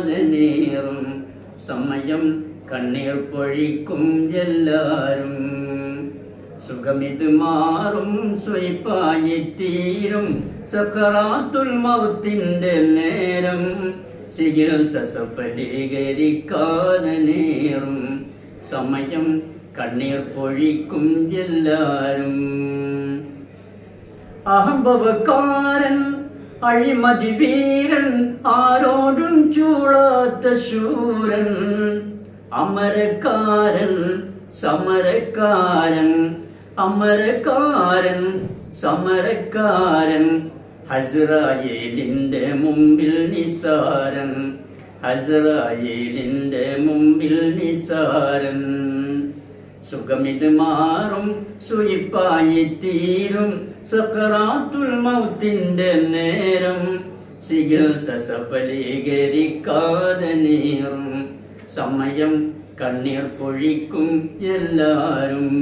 നേറും സമയം കണ്ണീർ പൊഴിക്കും എല്ലാരും. സുഖമിത് മാറും സ്വൈപ്പായി തീരും സക്കറാത്തുൽ മൗത്തിന്റെ നേരം. ചികിത്സ സഫലീകരിക്കാതെ നേറും സമയം കണ്ണീർ പൊഴിക്കും എല്ലാരും. അഹംഭവക്കാരൻ അഴിമതി വീരൻ ആരോടും ചൂളാത്ത ശൂരൻ. അമരക്കാരൻ സമരക്കാരൻ അമരക്കാരൻ സമരക്കാരൻ. ഹസ്രായേലിന്റെ മുമ്പിൽ നിസാരൻ ഹസ്രായേലിന്റെ മുമ്പിൽ നിസാരൻ. സുഖമിത് മാറും സുയിപ്പായി തീരും സക്കറാത്തുൽ മൗത്തിന്റെ നേരം. ചികിത്സ സഫലീകരിക്കാതെ നേറും സമയം കണ്ണീർ പൊഴിക്കും എല്ലാരും.